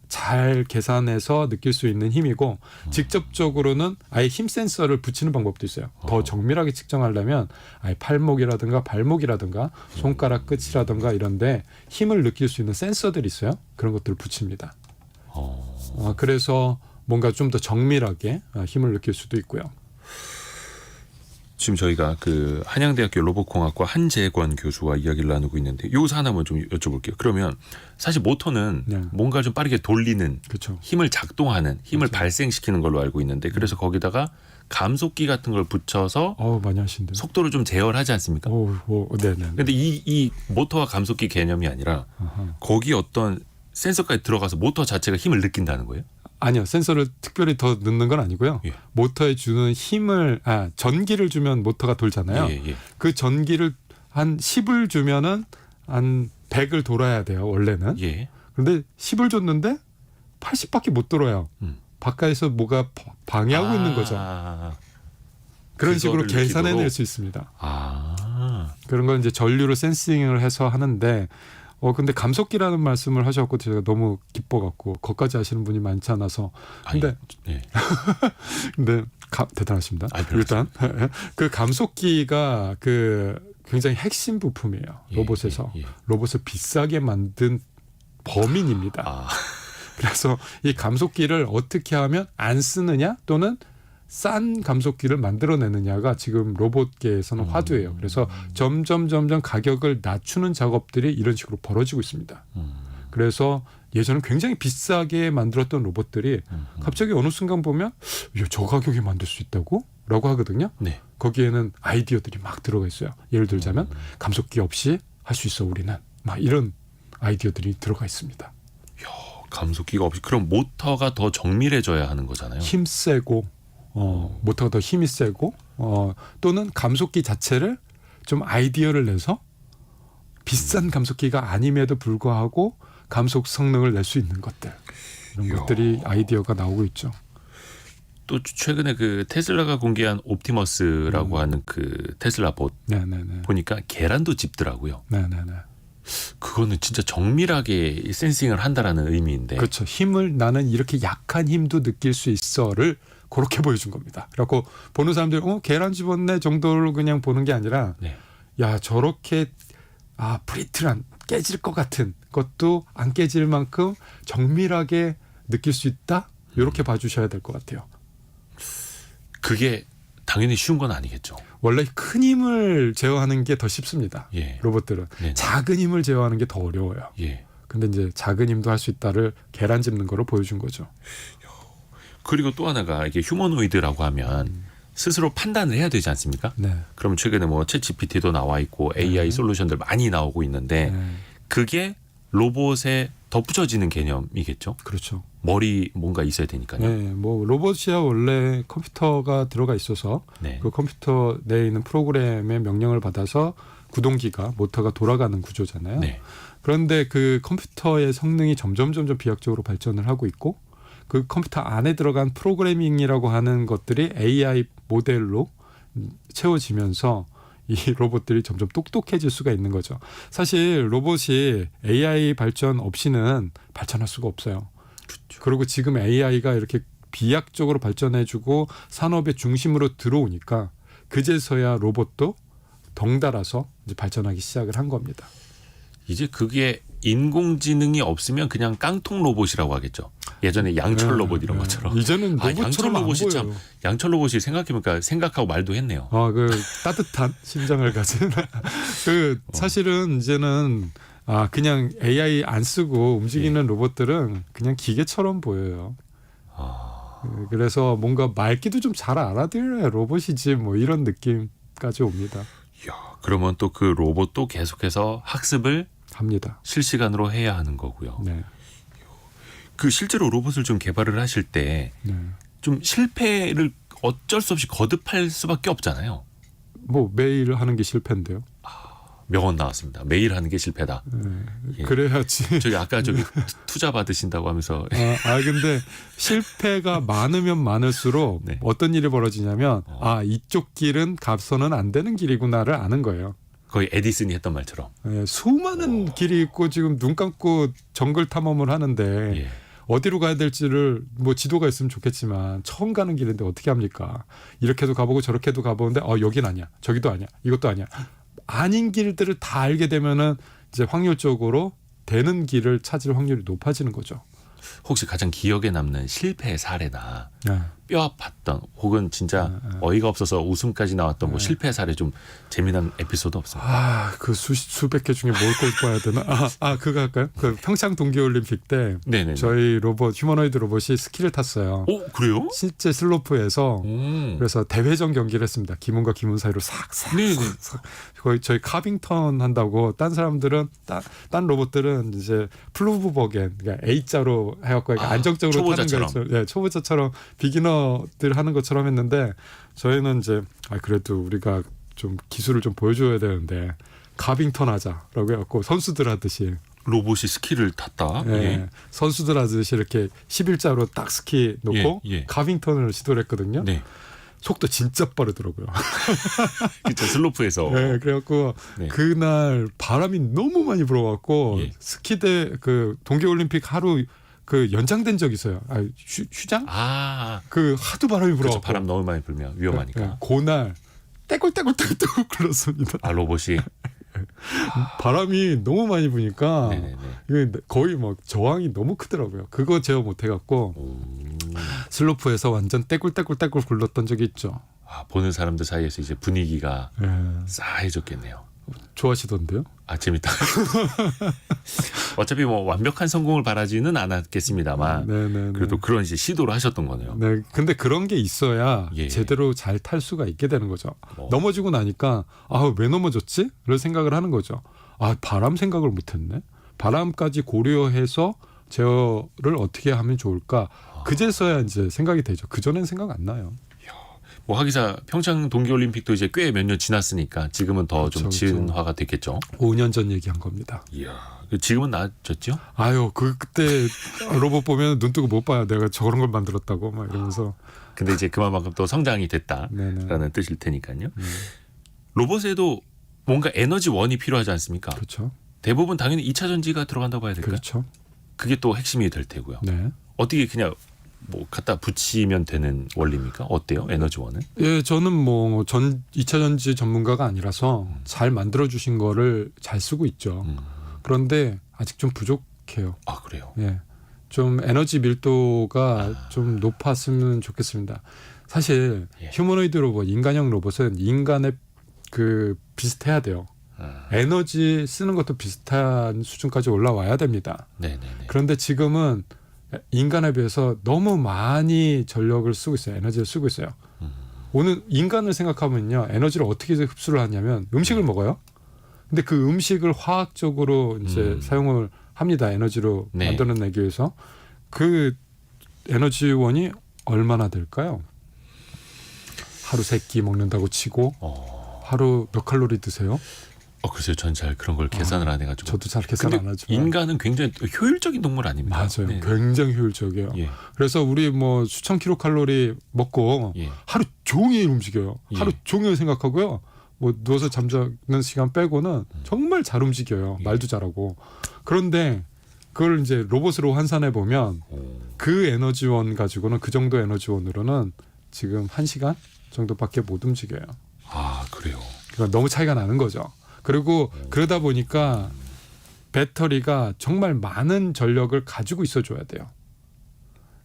잘 계산해서 느낄 수 있는 힘이고 직접적으로는 아예 힘 센서를 붙이는 방법도 있어요. 더 정밀하게 측정하려면 아예 팔목이라든가 발목이라든가 손가락 끝이라든가 이런데 힘을 느낄 수 있는 센서들이 있어요. 그런 것들을 붙입니다. 그래서 뭔가 좀 더 정밀하게 힘을 느낄 수도 있고요. 지금 저희가 그 한양대학교 로봇공학과 한재권 교수와 이야기를 나누고 있는데 여기서 하나만 좀 여쭤볼게요. 그러면 사실 모터는 뭔가 좀 빠르게 돌리는 그렇죠. 힘을 작동하는 힘을 발생시키는 걸로 알고 있는데 그래서 거기다가 감속기 같은 걸 붙여서 많이 하신대요. 속도를 좀 제어하지 않습니까? 네네. 근데 이 모터와 감속기 개념이 아니라 거기 어떤 센서까지 들어가서 모터 자체가 힘을 느낀다는 거예요? 아니요. 센서를 특별히 더 넣는 건 아니고요. 예. 모터에 주는 힘을 전기를 주면 모터가 돌잖아요. 예. 그 전기를 한 10을 주면은 한 100을 돌아야 돼요. 원래는. 예. 그런데 10을 줬는데 80밖에 못 돌아요. 바깥에서 뭐가 방해하고 있는 거죠. 그런 식으로 계산해낼 수 있습니다. 그런 걸 이제 전류로 센싱을 해서 하는데 근데 감속기라는 말씀을 하셨고 제가 너무 기뻐갖고 거기까지 아시는 분이 많지 않아서 근데 대단하십니다. 일단 그 감속기가 그 굉장히 핵심 부품이에요. 예, 로봇에서. 예, 예. 로봇을 비싸게 만든 범인입니다. 아, 그래서 이 감속기를 어떻게 하면 안 쓰느냐 또는 싼 감속기를 만들어내느냐가 지금 로봇계에서는 화두예요. 그래서 점점 가격을 낮추는 작업들이 이런 식으로 벌어지고 있습니다. 그래서 예전에 굉장히 비싸게 만들었던 로봇들이 갑자기 어느 순간 보면 야, 저 가격에 만들 수 있다고? 라고 하거든요. 네. 거기에는 아이디어들이 막 들어가 있어요. 예를 들자면 감속기 없이 할 수 있어 우리는. 막 이런 아이디어들이 들어가 있습니다. 감속기가 없이 그럼 모터가 더 정밀해져야 하는 거잖아요. 힘 세고 모터가 더 힘이 세고 또는 감속기 자체를 좀 아이디어를 내서 비싼 감속기가 아님에도 불구하고 감속 성능을 낼 수 있는 것들 이런 것들이 아이디어가 나오고 있죠. 또 최근에 그 테슬라가 공개한 옵티머스라고 하는 그 테슬라 봇 네네네. 보니까 계란도 집더라고요. 네네네. 그거는 진짜 정밀하게 센싱을 한다라는 의미인데. 그렇죠. 힘을 나는 이렇게 약한 힘도 느낄 수 있어를 그렇게 보여준 겁니다. 그래갖고 보는 사람들이 계란 집었네 정도로 그냥 보는 게 아니라 네. 야 저렇게 브리틀한 깨질 것 같은 것도 안 깨질 만큼 정밀하게 느낄 수 있다. 이렇게 봐주셔야 될 것 같아요. 그게 당연히 쉬운 건 아니겠죠. 원래 큰 힘을 제어하는 게 더 쉽습니다. 예. 로봇들은 네네. 작은 힘을 제어하는 게 더 어려워요. 예. 근데 이제 작은 힘도 할 수 있다를 계란 집는 거로 보여준 거죠. 그리고 또 하나가 이게 휴머노이드라고 하면 스스로 판단을 해야 되지 않습니까? 네. 그럼 최근에 뭐 챗GPT도 나와 있고 AI 솔루션들 많이 나오고 있는데 네. 그게 로봇에 덧붙여지는 개념이겠죠. 그렇죠. 머리 뭔가 있어야 되니까요. 네, 뭐 로봇이야 원래 컴퓨터가 들어가 있어서 네. 그 컴퓨터 내에 있는 프로그램의 명령을 받아서 구동기가 모터가 돌아가는 구조잖아요. 네. 그런데 그 컴퓨터의 성능이 점점 비약적으로 발전을 하고 있고 그 컴퓨터 안에 들어간 프로그래밍이라고 하는 것들이 AI 모델로 채워지면서 이 로봇들이 점점 똑똑해질 수가 있는 거죠. 사실 로봇이 AI 발전 없이는 발전할 수가 없어요. 그렇죠. 그리고 지금 AI가 이렇게 비약적으로 발전해주고 산업의 중심으로 들어오니까 그제서야 로봇도 덩달아서 이제 발전하기 시작을 한 겁니다. 이제 그게 인공지능이 없으면 그냥 깡통 로봇이라고 하겠죠. 예전에 양철 로봇 이런 것처럼. 이제는 양철 로봇처럼 안 로봇이 보여요. 참 양철 로봇이 생각해보니까 생각하고 말도 했네요. 그 따뜻한 심장을 가진 사실은 이제는 그냥 AI 안 쓰고 움직이는 로봇들은 그냥 기계처럼 보여요. 그래서 뭔가 말귀도 좀 잘 알아들어야 로봇이지 뭐 이런 느낌까지 옵니다. 이야, 그러면 또 그 로봇도 계속해서 학습을 합니다. 실시간으로 해야 하는 거고요. 네. 그 실제로 로봇을 좀 개발을 하실 때 좀 네. 실패를 어쩔 수 없이 거듭할 수밖에 없잖아요. 뭐 매일 하는 게 실패인데요. 명언 나왔습니다. 매일 하는 게 실패다. 예. 그래야지. 저기 아까 저기 투자 받으신다고 하면서 근데 실패가 많으면 많을수록 네. 어떤 일이 벌어지냐면 이쪽 길은 가서는 안 되는 길이구나를 아는 거예요. 거의 에디슨이 했던 말처럼. 수많은 길이 있고 지금 눈 감고 정글 탐험을 하는데 예. 어디로 가야 될지를 뭐 지도가 있으면 좋겠지만 처음 가는 길인데 어떻게 합니까? 이렇게도 가보고 저렇게도 가보는데 여긴 아니야. 저기도 아니야. 이것도 아니야. 아닌 길들을 다 알게 되면은 이제 확률적으로 되는 길을 찾을 확률이 높아지는 거죠. 혹시 가장 기억에 남는 실패 사례나 네. 뼈 아팠던 혹은 진짜 어이가 없어서 웃음까지 나왔던 뭐 실패 사례 좀 재미난 에피소드 없습니까? 그 수백 개 중에 뭘 꼽아야 되나? 그거 할까요? 그 평창 동계올림픽 때 네네. 저희 휴머노이드 로봇이 스키를 탔어요. 그래요? 실제 슬로프에서 그래서 대회전 경기를 했습니다. 기문과 기문 사이로 싹싹. 네네. 거의 저희 카빙턴 한다고 딴 사람들은 딴 로봇들은 이제 플루브버겐 그러니까 A자로 해갖고 안정적으로 초보자처럼. 타는 거죠. 초보자처럼 비기너들 하는 것처럼 했는데 저희는 이제 그래도 우리가 좀 기술을 좀 보여줘야 되는데 카빙턴 하자라고 해갖고 선수들 하듯이 로봇이 스키를 탔다. 예. 선수들 하듯이 이렇게 11자로 딱 스키 놓고 카빙턴을 시도를 했거든요. 네. 속도 진짜 빠르더라고요. 그렇죠. 슬로프에서. 네, 그래갖고 그날 바람이 너무 많이 불어갖고 스키대 그 동계올림픽 하루 그 연장된 적이 있어요. 휴장? 그 하도 바람이 불어갖고 그렇죠. 바람 너무 많이 불면 위험하니까. 그날 떼굴떼굴떼굴 굴렀습니다. 아, 로봇이. 바람이 너무 많이 부니까 네네네. 이게 거의 막 저항이 너무 크더라고요. 그거 제어 못해갖고 슬로프에서 완전 떼굴떼굴떼굴 굴렀던 적이 있죠. 아, 보는 사람들 사이에서 이제 분위기가 예. 싸해졌겠네요. 좋아하시던데요? 아, 재밌다. 어차피 뭐 완벽한 성공을 바라지는 않았겠습니다만 네네네. 그래도 그런 이제 시도를 하셨던 거네요. 네, 근데 그런 게 있어야 예. 제대로 잘 탈 수가 있게 되는 거죠. 뭐. 넘어지고 나니까 왜 넘어졌지? 를 생각을 하는 거죠. 바람 생각을 못했네. 바람까지 고려해서 제어를 어떻게 하면 좋을까? 그제서야 이제 생각이 되죠. 그 전엔 생각 안 나요. 뭐 하기사 평창 동계올림픽도 이제 꽤 몇 년 지났으니까 지금은 더 좀 그렇죠, 지은화가 됐겠죠. 5년 전 얘기한 겁니다. 이야, 지금은 나아졌죠? 그때 로봇 보면 눈 뜨고 못 봐요. 내가 저런 걸 만들었다고 막 이러면서. 근데 이제 그만큼 또 성장이 됐다라는 네네. 뜻일 테니까요. 로봇에도 뭔가 에너지원이 필요하지 않습니까? 그렇죠. 대부분 당연히 2차 전지가 들어간다고 봐야 될까요? 그렇죠. 그게 또 핵심이 될 테고요. 네. 어떻게 그냥 뭐 갖다 붙이면 되는 원리입니까? 어때요? 에너지원은? 예, 저는 뭐 2차 전지 전문가가 아니라서 잘 만들어 주신 거를 잘 쓰고 있죠. 그런데 아직 좀 부족해요. 아, 그래요. 예. 좀 에너지 밀도가 좀 높았으면 좋겠습니다. 사실 예. 휴머노이드 로봇, 인간형 로봇은 인간에 비슷해야 돼요. 에너지 쓰는 것도 비슷한 수준까지 올라와야 됩니다. 네네네. 그런데 지금은 인간에 비해서 너무 많이 전력을 쓰고 있어요. 에너지를 쓰고 있어요. 오늘 인간을 생각하면요. 에너지를 어떻게 흡수를 하냐면 음식을 먹어요. 근데 그 음식을 화학적으로 이제 사용을 합니다. 에너지로 네. 만들어내기 위해서. 그 에너지원이 얼마나 될까요? 하루 3끼 먹는다고 치고 하루 몇 칼로리 드세요? 글쎄요. 전 잘 그런 걸 계산을 안 해가지고. 저도 잘 계산 근데 안 하지만. 인간은 굉장히 효율적인 동물 아닙니까? 맞아요. 네. 굉장히 효율적이에요. 예. 그래서 우리 뭐 수천 킬로칼로리 먹고 예. 하루 종일 움직여요. 예. 하루 종일 생각하고요. 뭐 누워서 잠자는 시간 빼고는 정말 잘 움직여요. 예. 말도 잘하고. 그런데 그걸 이제 로봇으로 환산해 보면 그 에너지원 가지고는 그 정도 에너지원으로는 지금 1시간 정도밖에 못 움직여요. 아, 그래요. 그러니까 너무 차이가 나는 거죠. 그리고 그러다 보니까 배터리가 정말 많은 전력을 가지고 있어줘야 돼요.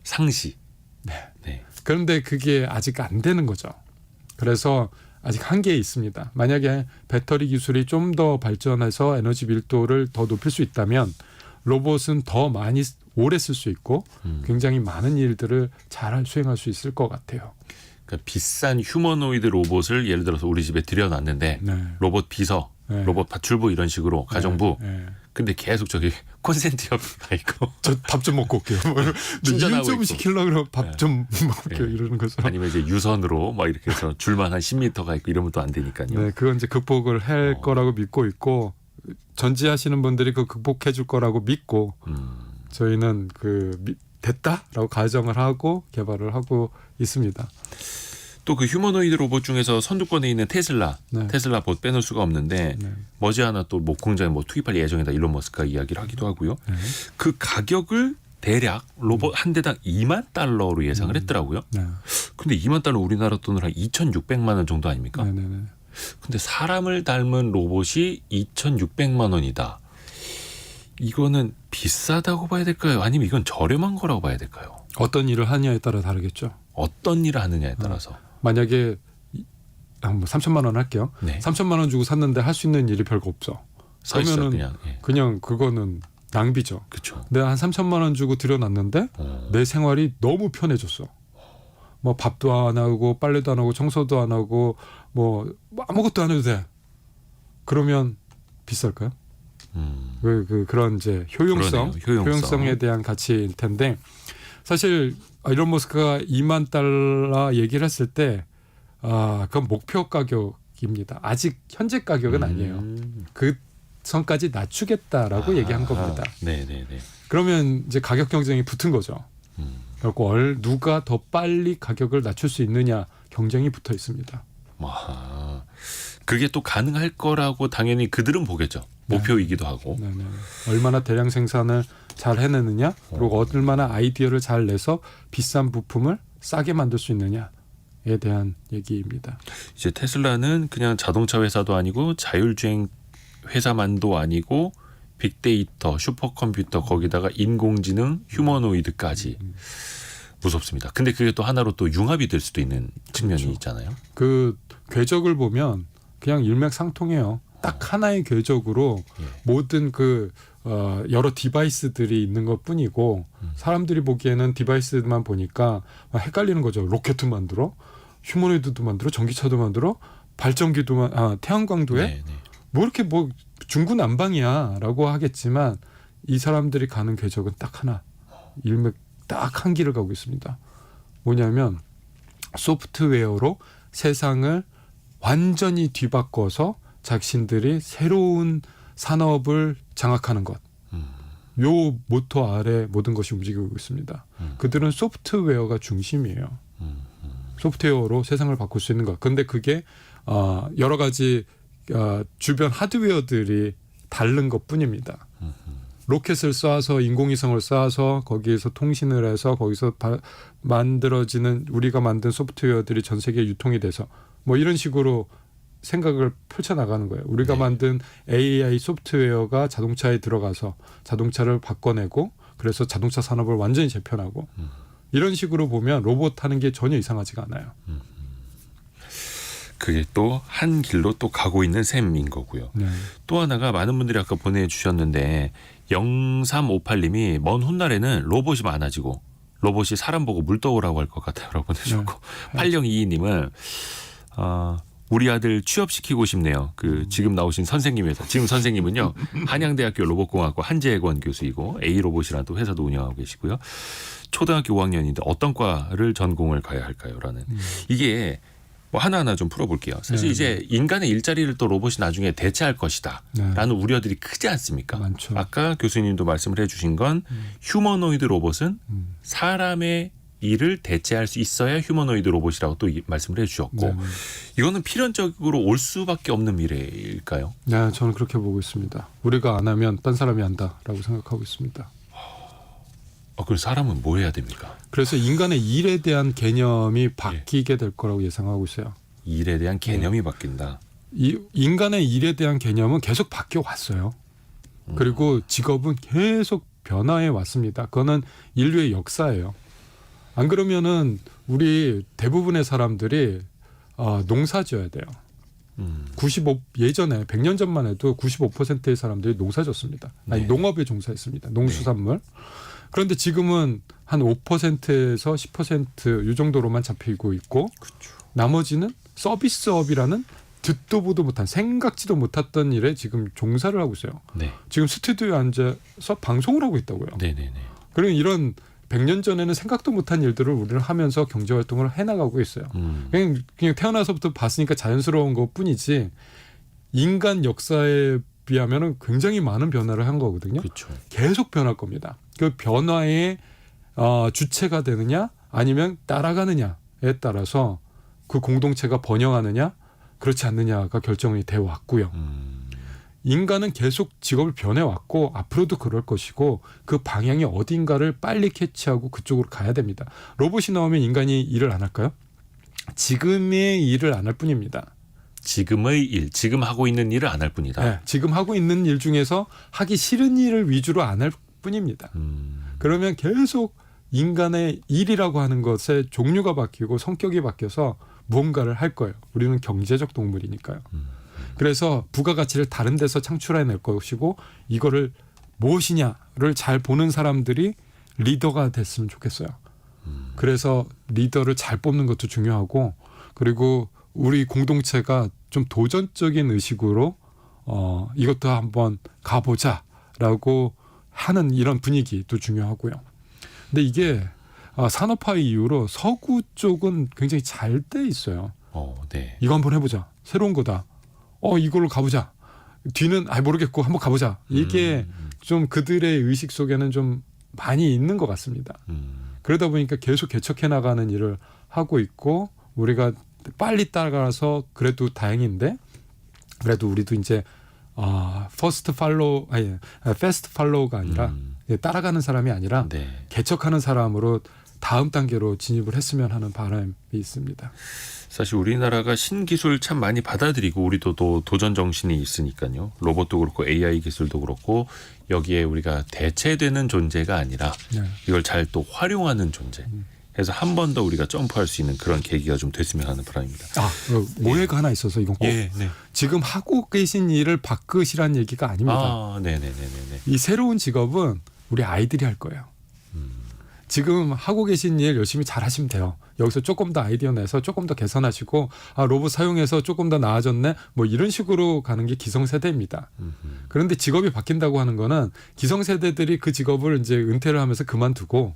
상시. 네. 그런데 그게 아직 안 되는 거죠. 그래서 아직 한계에 있습니다. 만약에 배터리 기술이 좀 더 발전해서 에너지 밀도를 더 높일 수 있다면 로봇은 더 많이 오래 쓸 수 있고 굉장히 많은 일들을 잘 수행할 수 있을 것 같아요. 그러니까 비싼 휴머노이드 로봇을 예를 들어서 우리 집에 들여놨는데 네. 로봇 비서, 네. 로봇 파출부 이런 식으로 가정부. 네. 근데 계속 저기 콘센트 옆에 가 있고 저 밥 좀 먹고 올게요. 충전하고 일좀 있고. 시키려고 그러면 밥 좀 먹을게요. 네. 이러는 거죠. 아니면 이제 유선으로 막 이렇게 해서 줄만 한 10m가 있고 이러면 또 안 되니까요. 네, 그건 이제 극복을 할 거라고 믿고 있고 전지하시는 분들이 그 극복해 줄 거라고 믿고 저희는 됐다라고 가정을 하고 개발을 하고 있습니다. 또 그 휴머노이드 로봇 중에서 선두권에 있는 테슬라, 네. 테슬라 봇 빼놓을 수가 없는데 네. 머지않아 또 뭐 공장에 뭐 투입할 예정이다 일론 머스크가 이야기를 하기도 하고요. 네. 그 가격을 대략 로봇 한 대당 2만 달러로 예상을 했더라고요. 네. 근데 2만 달러 우리나라 돈으로 한 2,600만 원 정도 아닙니까? 네, 네, 네. 근데 사람을 닮은 로봇이 2,600만 원이다. 이거는 비싸다고 봐야 될까요? 아니면 이건 저렴한 거라고 봐야 될까요? 어떤 일을 하냐에 따라 다르겠죠. 어떤 일을 하느냐에 따라서. 만약에 뭐 3천만 원 할게요. 네. 3천만 원 주고 샀는데 할 수 있는 일이 별거 없어. 서 있어 그러면은 그냥. 예. 그냥 그거는 낭비죠. 그렇죠. 내가 한 3천만 원 주고 들여놨는데 내 생활이 너무 편해졌어. 뭐 밥도 안 하고 빨래도 안 하고 청소도 안 하고 뭐 아무것도 안 해도 돼. 그러면 비쌀까요? 그런 이제 효용성, 그러네요. 효용성에 대한 가치일 텐데 사실 일론 머스크가 2만 달러 얘기를 했을 때 그건 목표 가격입니다. 아직 현재 가격은 아니에요. 그 선까지 낮추겠다라고 얘기한 겁니다. 네네네. 그러면 이제 가격 경쟁이 붙은 거죠. 그리고 누가 더 빨리 가격을 낮출 수 있느냐 경쟁이 붙어 있습니다. 와, 그게 또 가능할 거라고 당연히 그들은 보겠죠. 목표이기도 하고. 네네. 얼마나 대량 생산을 잘 해내느냐, 그리고 얼마나 아이디어를 잘 내서 비싼 부품을 싸게 만들 수 있느냐에 대한 얘기입니다. 이제 테슬라는 그냥 자동차 회사도 아니고 자율주행 회사만도 아니고 빅데이터, 슈퍼컴퓨터 거기다가 인공지능, 휴머노이드까지 무섭습니다. 근데 그게 또 하나로 또 융합이 될 수도 있는 측면이 그렇죠. 있잖아요. 그 궤적을 보면 그냥 일맥상통해요. 딱 하나의 궤적으로 예. 모든 여러 디바이스들이 있는 것 뿐이고 사람들이 보기에는 디바이스만 보니까 막 헷갈리는 거죠. 로켓도 만들어, 휴머노이드도 만들어, 전기차도 만들어, 발전기도 태양광도 해. 네, 네. 뭐 이렇게 뭐 중구난방이야라고 하겠지만 이 사람들이 가는 궤적은 딱 하나, 일맥 딱 한 길을 가고 있습니다. 뭐냐면 소프트웨어로 세상을 완전히 뒤바꿔서 자신들이 새로운 산업을 장악하는 것. 요 모토 아래 모든 것이 움직이고 있습니다. 그들은 소프트웨어가 중심이에요. 소프트웨어로 세상을 바꿀 수 있는 것. 근데 그게 여러 가지 주변 하드웨어들이 다른 것뿐입니다. 로켓을 쏴서 인공위성을 쏴서 거기에서 통신을 해서 거기서 만들어지는 우리가 만든 소프트웨어들이 전 세계에 유통이 돼서 뭐 이런 식으로 생각을 펼쳐나가는 거예요. 우리가 네. 만든 AI 소프트웨어가 자동차에 들어가서 자동차를 바꿔내고 그래서 자동차 산업을 완전히 재편하고 이런 식으로 보면 로봇 하는 게 전혀 이상하지가 않아요. 그게 또 한 길로 또 가고 있는 셈인 거고요. 네. 또 하나가 많은 분들이 아까 보내주셨는데 0358님이 먼 훗날에는 로봇이 많아지고 로봇이 사람 보고 물 떠오라고 할 것 같아요라고 보내주셨고 네. 8022님은 우리 아들 취업시키고 싶네요. 지금 나오신 선생님에서 지금 선생님은요 한양대학교 로봇공학과 한재권 교수이고 A로봇이라는 또 회사도 운영하고 계시고요. 초등학교 5학년인데 어떤 과를 전공을 가야 할까요?라는 이게 뭐 하나하나 좀 풀어볼게요. 사실 네. 이제 인간의 일자리를 또 로봇이 나중에 대체할 것이다라는 우려들이 크지 않습니까? 많죠. 아까 교수님도 말씀을 해주신 건 휴머노이드 로봇은 사람의 일을 대체할 수 있어야 휴머노이드 로봇이라고 또 말씀을 해주셨고 네. 이거는 필연적으로 올 수밖에 없는 미래일까요? 네, 저는 그렇게 보고 있습니다. 우리가 안 하면 딴 사람이 한다라고 생각하고 있습니다. 그럼 사람은 뭐 해야 됩니까? 그래서 인간의 일에 대한 개념이 바뀌게 될 거라고 예상하고 있어요. 일에 대한 개념이 바뀐다. 이 인간의 일에 대한 개념은 계속 바뀌어 왔어요. 그리고 직업은 계속 변화해 왔습니다. 그거는 인류의 역사예요. 안 그러면은 우리 대부분의 사람들이 농사지어야 돼요. 95 예전에 100년 전만 해도 95%의 사람들이 농사졌습니다. 아니 네. 농업에 종사했습니다. 농수산물. 그런데 지금은 한 5%에서 10% 이 정도로만 잡히고 있고 그렇죠. 나머지는 서비스업이라는 듣도 보도 못한 생각지도 못했던 일에 지금 종사를 하고 있어요. 네. 지금 스튜디오에 앉아서 방송을 하고 있다고요. 네네네. 그리고 이런 100년 전에는 생각도 못한 일들을 우리는 하면서 경제활동을 해나가고 있어요. 그냥 태어나서부터 봤으니까 자연스러운 것뿐이지 인간 역사에 비하면 굉장히 많은 변화를 한 거거든요. 그렇죠. 계속 변할 겁니다. 그 변화의 주체가 되느냐 아니면 따라가느냐에 따라서 그 공동체가 번영하느냐 그렇지 않느냐가 결정이 되어 왔고요. 인간은 계속 직업을 변해왔고 앞으로도 그럴 것이고 그 방향이 어딘가를 빨리 캐치하고 그쪽으로 가야 됩니다. 로봇이 나오면 인간이 일을 안 할까요? 지금의 일을 안 할 뿐입니다. 지금의 일, 지금 하고 있는 일을 안 할 뿐이다. 네, 지금 하고 있는 일 중에서 하기 싫은 일을 위주로 안 할 뿐입니다. 그러면 계속 인간의 일이라고 하는 것의 종류가 바뀌고 성격이 바뀌어서 무언가를 할 거예요. 우리는 경제적 동물이니까요. 그래서 부가가치를 다른 데서 창출해낼 것이고 이거를 무엇이냐를 잘 보는 사람들이 리더가 됐으면 좋겠어요. 그래서 리더를 잘 뽑는 것도 중요하고 그리고 우리 공동체가 좀 도전적인 의식으로 이것도 한번 가보자라고 하는 이런 분위기도 중요하고요. 근데 이게 산업화 이후로 서구 쪽은 굉장히 잘 돼 있어요. 네. 이거 한번 해보자. 새로운 거다. 이걸로 가보자. 뒤는 모르겠고 한번 가보자. 이게 좀 그들의 의식 속에는 좀 많이 있는 것 같습니다. 그러다 보니까 계속 개척해 나가는 일을 하고 있고 우리가 빨리 따라가서 그래도 다행인데 그래도 우리도 이제 패스트 팔로우가 아니라 네. 개척하는 사람으로 다음 단계로 진입을 했으면 하는 바람이 있습니다. 사실 우리나라가 신기술 참 많이 받아들이고 우리도 또 도전 정신이 있으니까요. 로봇도 그렇고 AI 기술도 그렇고 여기에 우리가 대체되는 존재가 아니라 네. 이걸 잘 또 활용하는 존재. 해서 한 번 더 우리가 점프할 수 있는 그런 계기가 좀 됐으면 하는 바람입니다. 오해가 하나 있어서 이건 꼭 네. 지금 하고 계신 일을 바꾸시란 얘기가 아닙니다. 네네네네. 이 새로운 직업은 우리 아이들이 할 거예요. 지금 하고 계신 일 열심히 잘 하시면 돼요. 여기서 조금 더 아이디어 내서 조금 더 개선하시고 로봇 사용해서 조금 더 나아졌네 뭐 이런 식으로 가는 게 기성세대입니다. 그런데 직업이 바뀐다고 하는 거는 기성세대들이 그 직업을 이제 은퇴를 하면서 그만두고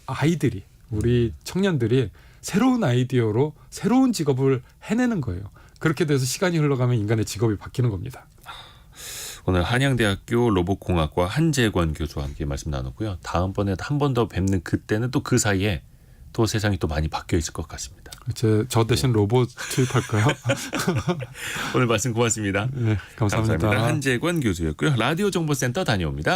아이들이 우리 청년들이 새로운 아이디어로 새로운 직업을 해내는 거예요. 그렇게 돼서 시간이 흘러가면 인간의 직업이 바뀌는 겁니다. 오늘 한양대학교 로봇공학과 한재권 교수와 함께 말씀 나눴고요. 다음번에 한 번 더 뵙는 그때는 또 그 사이에 또 세상이 또 많이 바뀌어 있을 것 같습니다. 저 대신 로봇 투입할까요? 오늘 말씀 고맙습니다. 네, 감사합니다. 한재권 교수였고요. 라디오 정보센터 다녀옵니다.